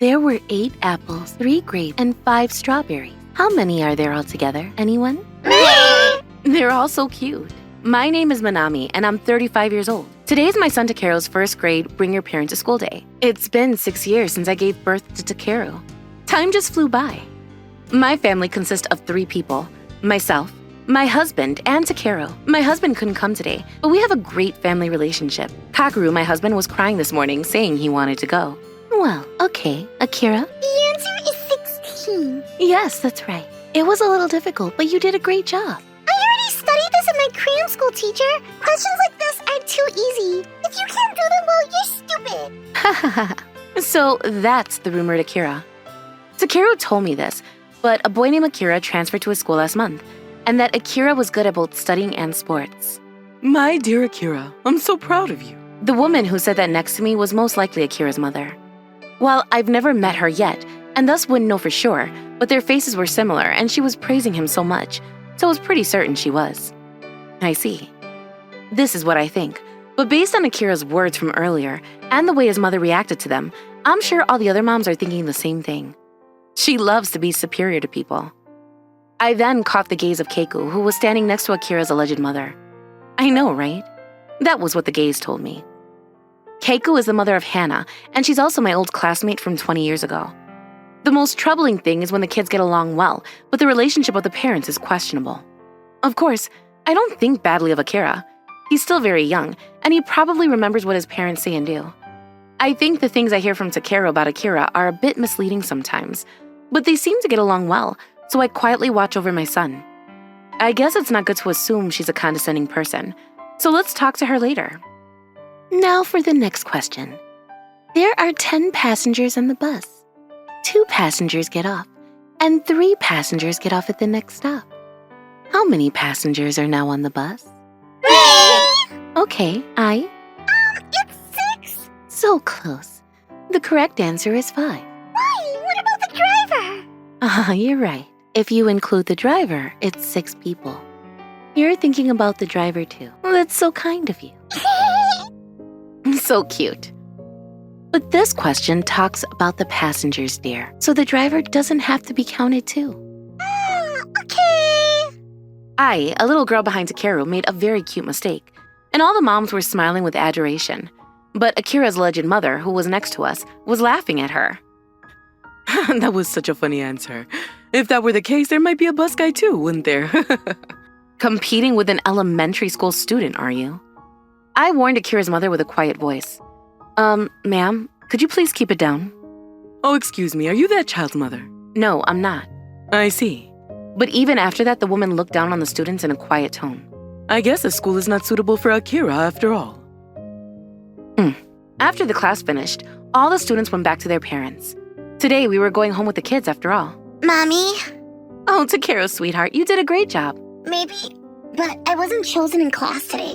There were 8 apples, 3 grapes, and 5 strawberries. How many are there altogether? Anyone? They're all so cute. My name is Manami, and I'm 35 years old. Today is my son Takeru's first grade Bring Your Parent to School Day. It's been 6 years since I gave birth to Takeru. Time just flew by. My family consists of 3 people: myself, my husband, and Takeru. My husband couldn't come today, but we have a great family relationship. Kakeru, my husband, was crying this morning, saying he wanted to go. Well, okay. Akira? The answer is 16. Yes, that's right. It was a little difficult, but you did a great job. I already studied this in my cram school, teacher. Questions like this are too easy. If you can't do them well, you're stupid. So that's the rumored Akira. Takeru told me this, but a boy named Akira transferred to his school last month, and that Akira was good at both studying and sports. My dear Akira, I'm so proud of you. The woman who said that next to me was most likely Akira's mother. Well, I've never met her yet, and thus wouldn't know for sure, but their faces were similar, and she was praising him so much, so I was pretty certain she was. I see. This is what I think, but based on Akira's words from earlier, and the way his mother reacted to them, I'm sure all the other moms are thinking the same thing. She loves to be superior to people. I then caught the gaze of Keiko, who was standing next to Akira's alleged mother. I know, right? That was what the gaze told me. Keiko is the mother of Hannah, and she's also my old classmate from 20 years ago. The most troubling thing is when the kids get along well, but the relationship of the parents is questionable. Of course, I don't think badly of Akira. He's still very young, and he probably remembers what his parents say and do. I think the things I hear from Takeru about Akira are a bit misleading sometimes, but they seem to get along well, so I quietly watch over my son. I guess it's not good to assume she's a condescending person, so let's talk to her later. Now for the next question. There are 10 passengers on the bus. 2 passengers get off, and 3 passengers get off at the next stop. How many passengers are now on the bus? Okay, It's 6. So close. The correct answer is 5. Why? What about the driver? You're right. If you include the driver, it's 6 people. You're thinking about the driver too. That's so kind of you. So cute. But this question talks about the passengers, dear, so the driver doesn't have to be counted too. Okay. I, a little girl behind Takeru, made a very cute mistake, and all the moms were smiling with adoration. But Akira's alleged mother, who was next to us, was laughing at her. That was such a funny answer. If that were the case, there might be a bus guy too, wouldn't there? Competing with an elementary school student, are you? I warned Akira's mother with a quiet voice. Ma'am, could you please keep it down? Oh, excuse me, are you that child's mother? No, I'm not. I see. But even after that, the woman looked down on the students in a quiet tone. I guess the school is not suitable for Akira after all. After the class finished, all the students went back to their parents. Today, we were going home with the kids after all. Mommy? Oh, Takeru, sweetheart, you did a great job. Maybe, but I wasn't chosen in class today.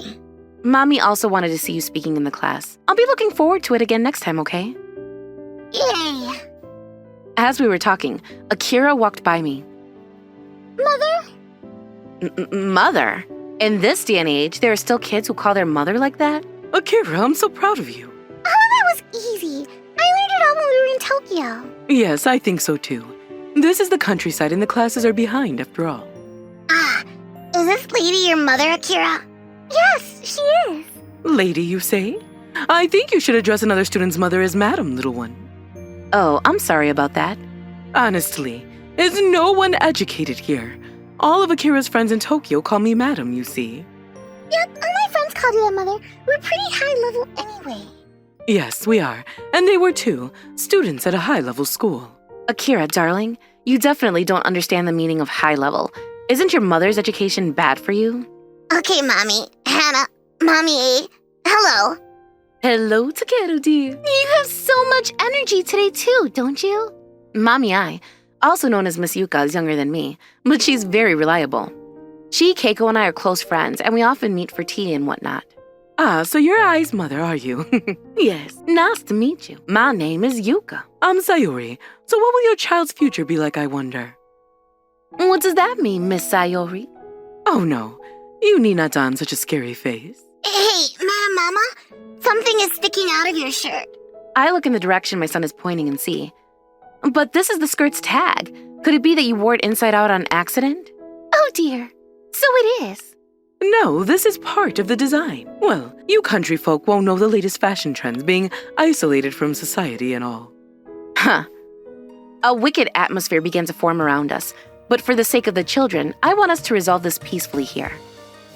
Mommy also wanted to see you speaking in the class. I'll be looking forward to it again next time, okay? Yay. As we were talking, Akira walked by me. Mother? Mother? In this day and age, there are still kids who call their mother like that? Akira, I'm so proud of you. Oh, that was easy. I learned it all when we were in Tokyo. Yes, I think so too. This is the countryside and the classes are behind after all. Is this lady your mother, Akira? Yes, she is. Lady, you say? I think you should address another student's mother as madam, little one. Oh, I'm sorry about that. Honestly, is no one educated here? All of Akira's friends in Tokyo call me madam, you see. Yep, all my friends called you that, Mother. We're pretty high level anyway. Yes, we are. And they were too. Students at a high-level school. Akira, darling, you definitely don't understand the meaning of high level. Isn't your mother's education bad for you? Okay, Mommy. Hannah. Mommy. Hello. Hello, Takeru, dear. You have so much energy today, too, don't you? Mommy Ai, also known as Miss Yuka, is younger than me, but she's very reliable. She, Keiko, and I are close friends, and we often meet for tea and whatnot. Ah, so you're Ai's mother, are you? Yes, nice to meet you. My name is Yuka. I'm Saori. So what will your child's future be like, I wonder? What does that mean, Miss Saori? Oh, no. You need not don such a scary face. Hey, Mama, something is sticking out of your shirt. I look in the direction my son is pointing and see. But this is the skirt's tag. Could it be that you wore it inside out on accident? Oh dear. So it is. No, this is part of the design. Well, you country folk won't know the latest fashion trends, being isolated from society and all. Huh. A wicked atmosphere began to form around us, but for the sake of the children, I want us to resolve this peacefully here.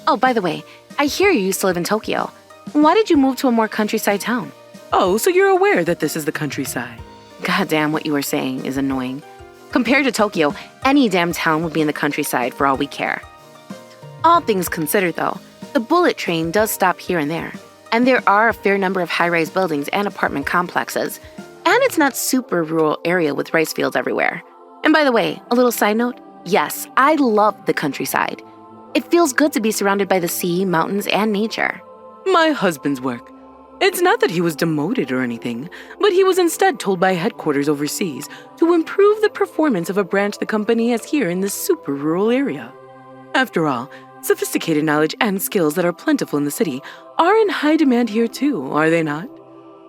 Oh, by the way, I hear you used to live in Tokyo. Why did you move to a more countryside town? Oh, so you're aware that this is the countryside. Goddamn, what you were saying is annoying. Compared to Tokyo, any damn town would be in the countryside for all we care. All things considered, though, the bullet train does stop here and there, and there are a fair number of high-rise buildings and apartment complexes, and it's not super rural area with rice fields everywhere. And by the way, a little side note, yes, I love the countryside. It feels good to be surrounded by the sea, mountains, and nature. My husband's work. It's not that he was demoted or anything, but he was instead told by headquarters overseas to improve the performance of a branch the company has here in this super rural area. After all, sophisticated knowledge and skills that are plentiful in the city are in high demand here too, are they not?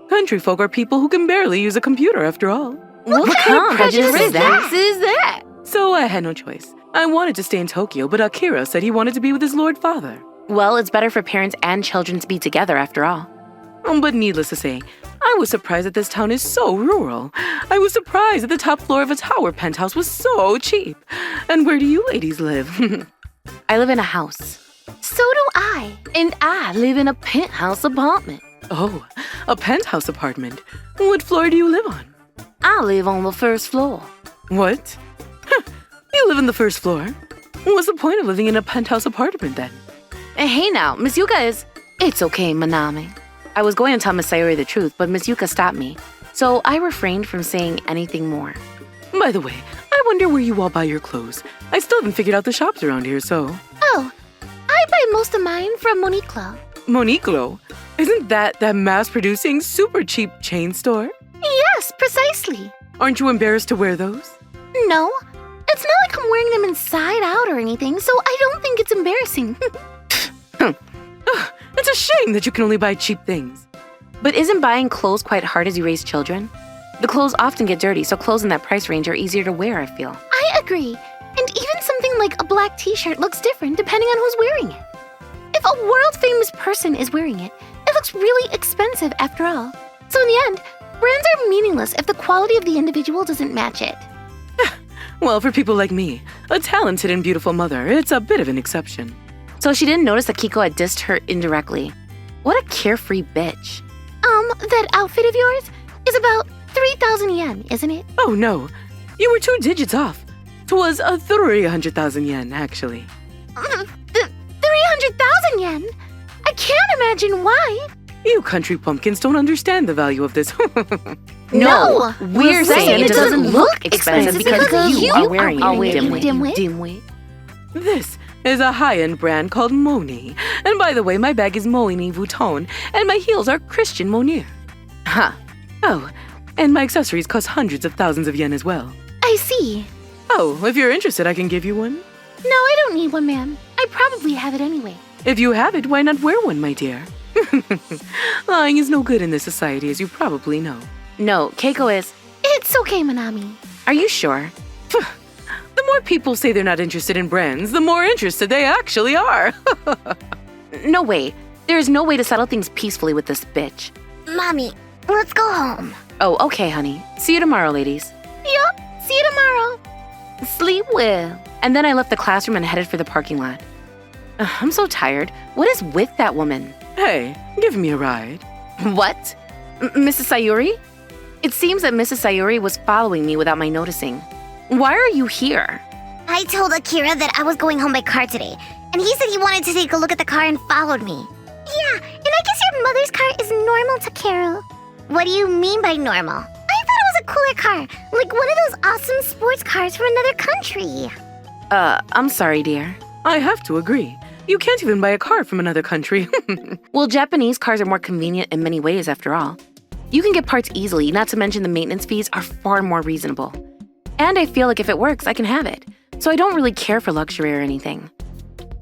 Country folk are people who can barely use a computer after all. What kind of prejudice is that? So I had no choice. I wanted to stay in Tokyo, but Akira said he wanted to be with his Lord Father. Well, it's better for parents and children to be together after all. But needless to say, I was surprised that this town is so rural. I was surprised that the top floor of a tower penthouse was so cheap. And where do you ladies live? I live in a house. So do I. And I live in a penthouse apartment. Oh, a penthouse apartment. What floor do you live on? I live on the first floor. What? You live on the first floor? What's the point of living in a penthouse apartment then? Hey now, Miss Yuka is... It's okay, Manami. I was going to tell Miss Saori the truth, but Miss Yuka stopped me, so I refrained from saying anything more. By the way, I wonder where you all buy your clothes. I still haven't figured out the shops around here, so... Oh, I buy most of mine from MoniRobo. MoniRobo? Isn't that mass-producing, super cheap chain store? Yes, precisely. Aren't you embarrassed to wear those? No, it's not like I'm wearing them inside out or anything, so I don't think it's embarrassing. It's a shame that you can only buy cheap things. But isn't buying clothes quite hard as you raise children? The clothes often get dirty, so clothes in that price range are easier to wear, I feel. I agree. And even something like a black t-shirt looks different depending on who's wearing it. If a world-famous person is wearing it, it looks really expensive after all. So in the end, brands are meaningless if the quality of the individual doesn't match it. Well, for people like me, a talented and beautiful mother, it's a bit of an exception. So she didn't notice that Kiko had dissed her indirectly. What a carefree bitch. That outfit of yours is about 3,000 yen, isn't it? Oh no, you were 2 digits off. 'Twas 300,000 yen, actually. 300,000 yen? I can't imagine why. You country pumpkins don't understand the value of this. No, we're saying it doesn't look expensive expensive because you are wearing it, dimwit. dimwit. This is a high-end brand called Moni. And by the way, my bag is Moini Vuitton, and my heels are Christian Monier. Huh. Oh, and my accessories cost hundreds of thousands of yen as well. I see. Oh, if you're interested, I can give you one. No, I don't need one, ma'am. I probably have it anyway. If you have it, why not wear one, my dear? Lying is no good in this society, as you probably know. No, Keiko is... It's okay, Manami. Are you sure? The more people say they're not interested in brands, the more interested they actually are. No way. There is no way to settle things peacefully with this bitch. Mommy, let's go home. Oh, okay, honey. See you tomorrow, ladies. Yup, see you tomorrow. Sleep well. And then I left the classroom and headed for the parking lot. I'm so tired. What is with that woman? Hey, give me a ride. What? Mrs. Saori? It seems that Mrs. Saori was following me without my noticing. Why are you here? I told Akira that I was going home by car today, and he said he wanted to take a look at the car and followed me. Yeah, and I guess your mother's car is normal, Takeru. What do you mean by normal? I thought it was a cooler car, like one of those awesome sports cars from another country. I'm sorry, dear. I have to agree. You can't even buy a car from another country. Well, Japanese cars are more convenient in many ways, after all. You can get parts easily, not to mention the maintenance fees are far more reasonable. And I feel like if it works, I can have it. So I don't really care for luxury or anything.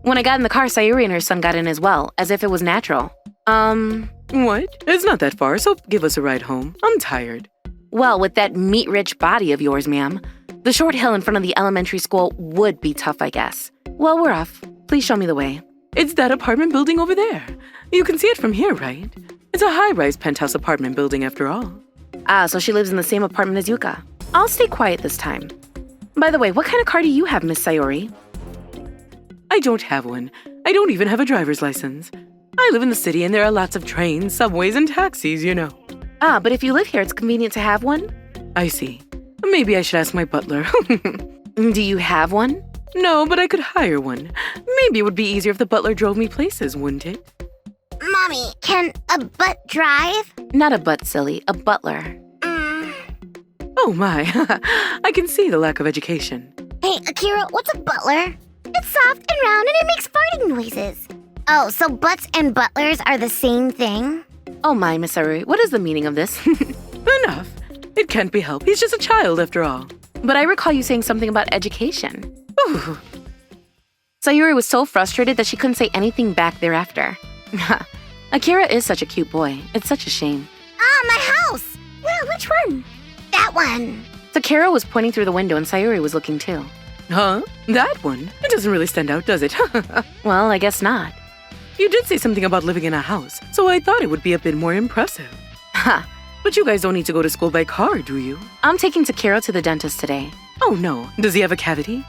When I got in the car, Saori and her son got in as well, as if it was natural. What? It's not that far, so give us a ride home. I'm tired. Well, with that meat-rich body of yours, ma'am, the short hill in front of the elementary school would be tough, I guess. Well, we're off. Please show me the way. It's that apartment building over there. You can see it from here, right? It's a high-rise penthouse apartment building after all. Ah, so she lives in the same apartment as Yuka. I'll stay quiet this time. By the way, what kind of car do you have, Miss Saori? I don't have one. I don't even have a driver's license. I live in the city and there are lots of trains, subways, and taxis, you know. Ah, but if you live here, it's convenient to have one? I see. Maybe I should ask my butler. Do you have one? No, but I could hire one. Maybe it would be easier if the butler drove me places, wouldn't it? Mommy, can a butt drive? Not a butt, silly. A butler. Oh my, I can see the lack of education. Hey, Akira, what's a butler? It's soft and round and it makes farting noises. Oh, so butts and butlers are the same thing? Oh my, Miss Saori, what is the meaning of this? Enough. It can't be helped. He's just a child after all. But I recall you saying something about education. Ooh. Sayuri was so frustrated that she couldn't say anything back thereafter. Akira is such a cute boy. It's such a shame. Ah, my house! Well, which one? That one. Takara was pointing through the window and Sayuri was looking too. Huh? That one? It doesn't really stand out, does it? Well, I guess not. You did say something about living in a house, so I thought it would be a bit more impressive. Ha! But you guys don't need to go to school by car, do you? I'm taking Takara to the dentist today. Oh no, does he have a cavity?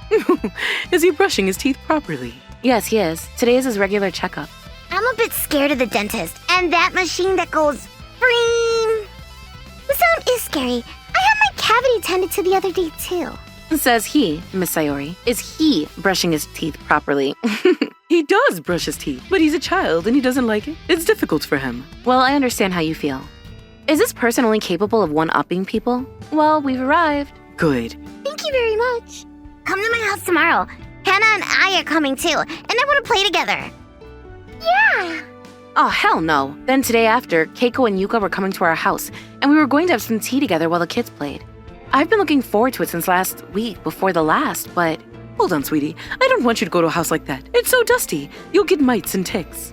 Is he brushing his teeth properly? Yes, he is. Today is his regular checkup. I'm a bit scared of the dentist and that machine that goes freem. The sound is scary. I had my cavity tended to the other day too. Says he, Miss Sayori. Is he brushing his teeth properly? He does brush his teeth, but he's a child and he doesn't like it. It's difficult for him. Well, I understand how you feel. Is this person only capable of one-upping people? Well, we've arrived. Good. Thank you very much. Come to my house tomorrow. Hannah and I are coming too, and I want to play together. Yeah. Oh, hell no. Then today after, Keiko and Yuka were coming to our house, and we were going to have some tea together while the kids played. I've been looking forward to it since last week before the last, but... Hold on, sweetie. I don't want you to go to a house like that. It's so dusty. You'll get mites and ticks.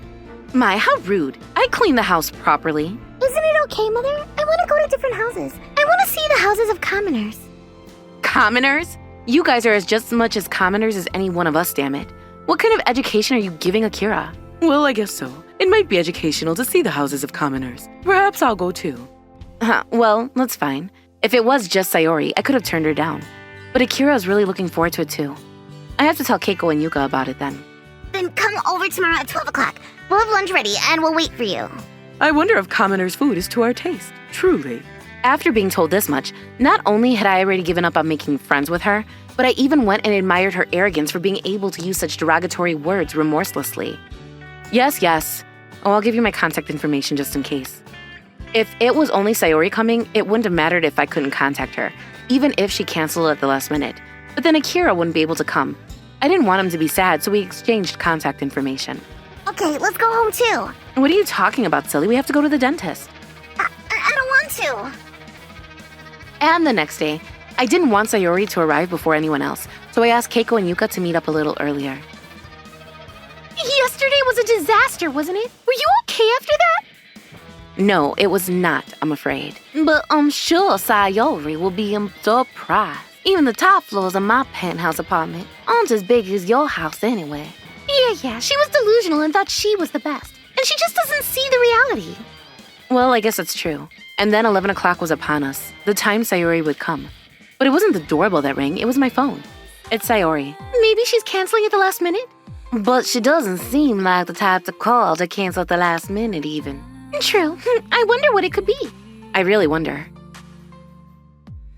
My, how rude. I cleaned the house properly. Isn't it okay, Mother? I want to go to different houses. I want to see the houses of commoners. Commoners? You guys are just as much as commoners as any one of us, damn it. What kind of education are you giving Akira? Well, I guess so. It might be educational to see the houses of commoners. Perhaps I'll go too. Well, that's fine. If it was just Saori, I could have turned her down. But Akira is really looking forward to it too. I have to tell Keiko and Yuka about it then. Then come over tomorrow at 12 o'clock. We'll have lunch ready and we'll wait for you. I wonder if commoners' food is to our taste. Truly. After being told this much, not only had I already given up on making friends with her, but I even went and admired her arrogance for being able to use such derogatory words remorselessly. Yes. Oh, I'll give you my contact information just in case. If it was only Saori coming, it wouldn't have mattered if I couldn't contact her, even if she canceled at the last minute. But then Akira wouldn't be able to come. I didn't want him to be sad, so we exchanged contact information. Okay, let's go home too. What are you talking about, silly? We have to go to the dentist. I don't want to. And the next day, I didn't want Sayori to arrive before anyone else, so I asked Keiko and Yuka to meet up a little earlier. Yesterday was a disaster, wasn't it? Were you okay after that? No, it was not, I'm afraid. But I'm sure Sayori will be surprised. Even the top floors of my penthouse apartment aren't as big as your house anyway. Yeah, she was delusional and thought she was the best. And she just doesn't see the reality. Well, I guess that's true. And then 11 o'clock was upon us, the time Sayori would come. But it wasn't the doorbell that rang, it was my phone. It's Saori. Maybe she's canceling at the last minute? But she doesn't seem like the type to call to cancel at the last minute even. True. I wonder what it could be. I really wonder.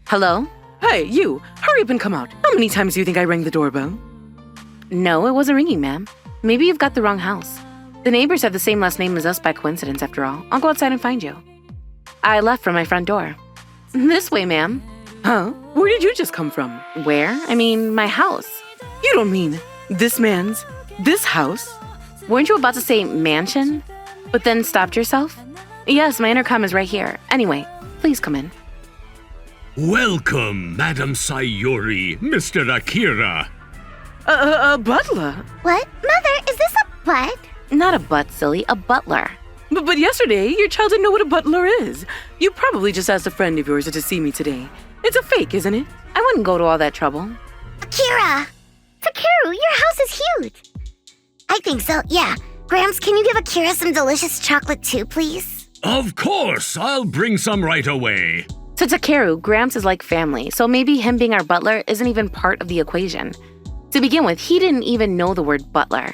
Hello? Hey, you! Hurry up and come out. How many times do you think I rang the doorbell? No, it wasn't ringing, ma'am. Maybe you've got the wrong house. The neighbors have the same last name as us by coincidence, after all. I'll go outside and find you. I left from my front door. This way, ma'am. Huh? Where did you just come from? Where? I mean, my house. You don't mean this house? Weren't you about to say mansion? But then stopped yourself? Yes, my intercom is right here. Anyway, please come in. Welcome, Madam Sayori, Mr. Akira. A butler? What? Mother, is this a butt? Not a butt, silly, a butler. But yesterday, your child didn't know what a butler is. You probably just asked a friend of yours to see me today. It's a fake, isn't it? I wouldn't go to all that trouble. Akira! Takeru, your house is huge. I think so, yeah. Gramps, can you give Akira some delicious chocolate too, please? Of course, I'll bring some right away. To Takeru, Gramps is like family, so maybe him being our butler isn't even part of the equation. To begin with, he didn't even know the word butler.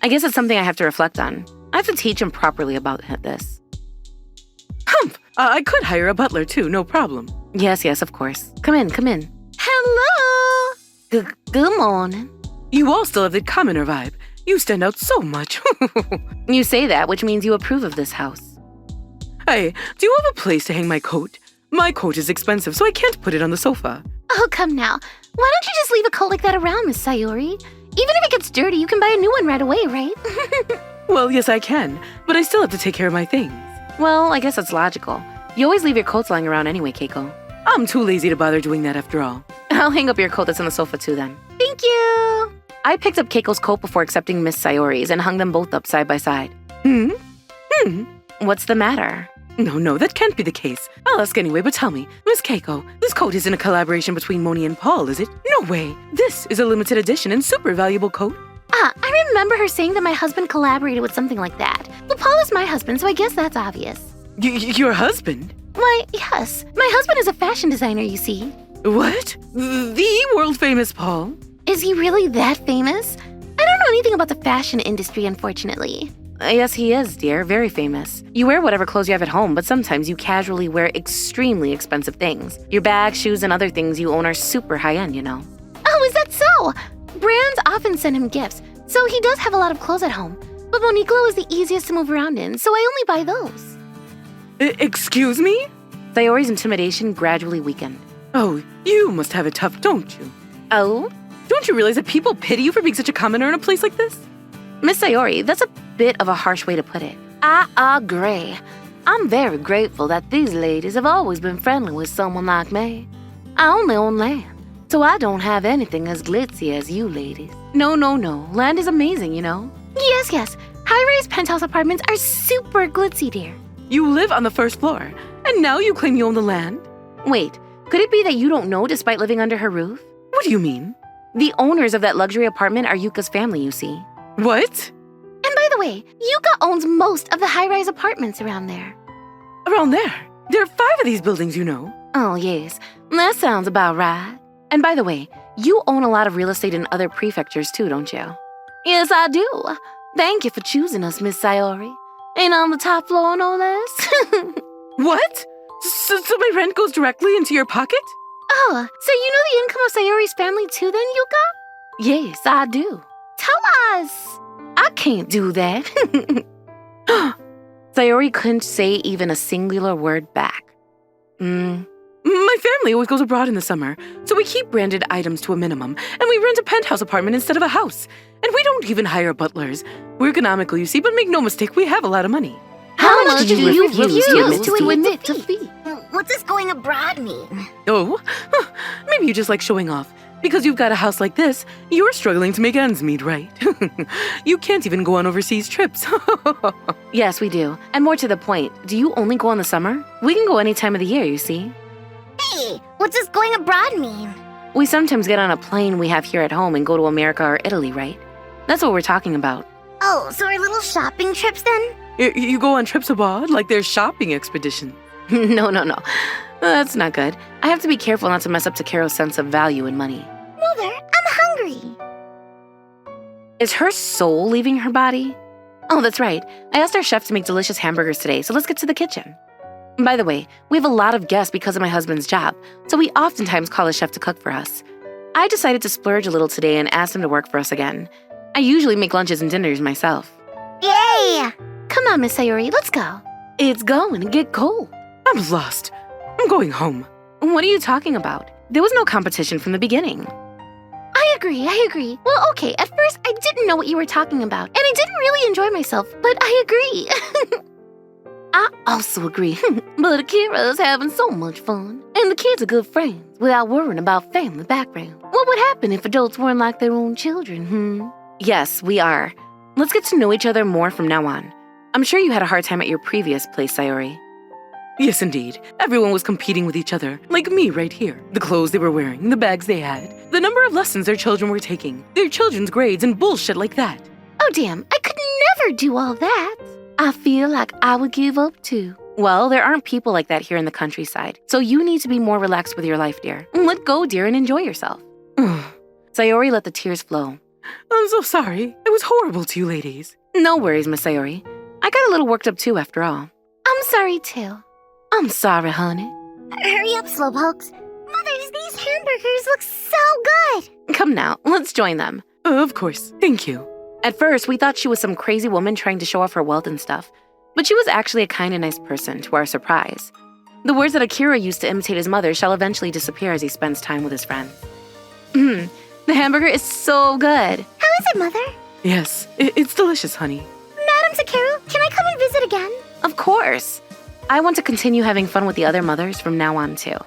I guess it's something I have to reflect on. I have to teach him properly about this. Humph! I could hire a butler too, no problem. Yes, of course. Come in. Hello! Good morning. You all still have the commoner vibe. You stand out so much. You say that, which means you approve of this house. Hey, do you have a place to hang my coat? My coat is expensive, so I can't put it on the sofa. Oh, come now. Why don't you just leave a coat like that around, Miss Saori? Even if it gets dirty, you can buy a new one right away, right? Well, yes, I can, but I still have to take care of my things. Well, I guess that's logical. You always leave your coats lying around anyway, Keiko. I'm too lazy to bother doing that after all. I'll hang up your coat that's on the sofa too then. Thank you. I picked up Keiko's coat before accepting Miss Saori's and hung them both up side by side. What's the matter? No, that can't be the case. I'll ask anyway, but tell me, Miss Keiko, this coat isn't a collaboration between Moni and Paul, is it? No way. This is a limited edition and super valuable coat. I remember her saying that my husband collaborated with something like that. Well, Paul is my husband, so I guess that's obvious. Your husband? Why, yes. My husband is a fashion designer, you see. What? The world-famous Paul? Is he really that famous? I don't know anything about the fashion industry, unfortunately. Yes, he is, dear. Very famous. You wear whatever clothes you have at home, but sometimes you casually wear extremely expensive things. Your bags, shoes, and other things you own are super high-end, you know. Oh, is that so? Brands often send him gifts, so he does have a lot of clothes at home. But Moniclo is the easiest to move around in, so I only buy those. Excuse me? Saori's intimidation gradually weakened. Oh, you must have it tough, don't you? Oh? Don't you realize that people pity you for being such a commoner in a place like this? Miss Saori, that's a bit of a harsh way to put it. I agree. I'm very grateful that these ladies have always been friendly with someone like me. I only own land, so I don't have anything as glitzy as you ladies. No. Land is amazing, you know. Yes. High-rise penthouse apartments are super glitzy, dear. You live on the first floor, and now you claim you own the land? Wait, could it be that you don't know despite living under her roof? What do you mean? The owners of that luxury apartment are Yuka's family, you see. What? And by the way, Yuka owns most of the high-rise apartments around there. Around there? There are 5 of these buildings, you know. Oh, yes. That sounds about right. And by the way, you own a lot of real estate in other prefectures too, don't you? Yes, I do. Thank you for choosing us, Miss Saori. And on the top floor, no less. What? So my rent goes directly into your pocket? Oh, so you know the income of Sayori's family too then, Yuka? Yes, I do. Tell us! I can't do that. Saori couldn't say even a singular word back. My family always goes abroad in the summer, so we keep branded items to a minimum, and we rent a penthouse apartment instead of a house. And we don't even hire butlers. We're economical, you see, but make no mistake, we have a lot of money. How much do you refuse to admit defeat? What does going abroad mean? Oh, maybe you just like showing off. Because you've got a house like this, you're struggling to make ends meet, right? You can't even go on overseas trips. Yes, we do. And more to the point, do you only go in the summer? We can go any time of the year, you see. Hey, what does going abroad mean? We sometimes get on a plane we have here at home and go to America or Italy, right? That's what we're talking about. Oh, so our little shopping trips then? You go on trips abroad like they're shopping expeditions. No. That's not good. I have to be careful not to mess up Takero's sense of value in money. Mother, I'm hungry. Is her soul leaving her body? Oh, that's right. I asked our chef to make delicious hamburgers today, so let's get to the kitchen. By the way, we have a lot of guests because of my husband's job, so we oftentimes call a chef to cook for us. I decided to splurge a little today and asked him to work for us again. I usually make lunches and dinners myself. Yay! Come on, Miss Saori, let's go. It's going to get cold. I'm lost. I'm going home. What are you talking about? There was no competition from the beginning. I agree. Well, okay, at first I didn't know what you were talking about, and I didn't really enjoy myself, but I agree. I also agree, but Akira's having so much fun, and the kids are good friends without worrying about family background. What would happen if adults weren't like their own children, Yes, we are. Let's get to know each other more from now on. I'm sure you had a hard time at your previous place, Saori. Yes, indeed. Everyone was competing with each other, like me right here. The clothes they were wearing, the bags they had, the number of lessons their children were taking, their children's grades, and bullshit like that. Oh, damn, I could never do all that. I feel like I would give up too. Well, there aren't people like that here in the countryside, so you need to be more relaxed with your life, dear. Let go, dear, and enjoy yourself. Saori let the tears flow. I'm so sorry. It was horrible to you ladies. No worries, Miss Saori. I got a little worked up too, after all. I'm sorry, too. I'm sorry, honey. Hurry up, Slowpokes. Mothers, these hamburgers look so good. Come now, let's join them. Of course. Thank you. At first, we thought she was some crazy woman trying to show off her wealth and stuff, but she was actually a kind and nice person, to our surprise. The words that Akira used to imitate his mother shall eventually disappear as he spends time with his friends. The hamburger is so good. How is it, Mother? Yes, it's delicious, honey. Madam Takeru, can I come and visit again? Of course. I want to continue having fun with the other mothers from now on, too.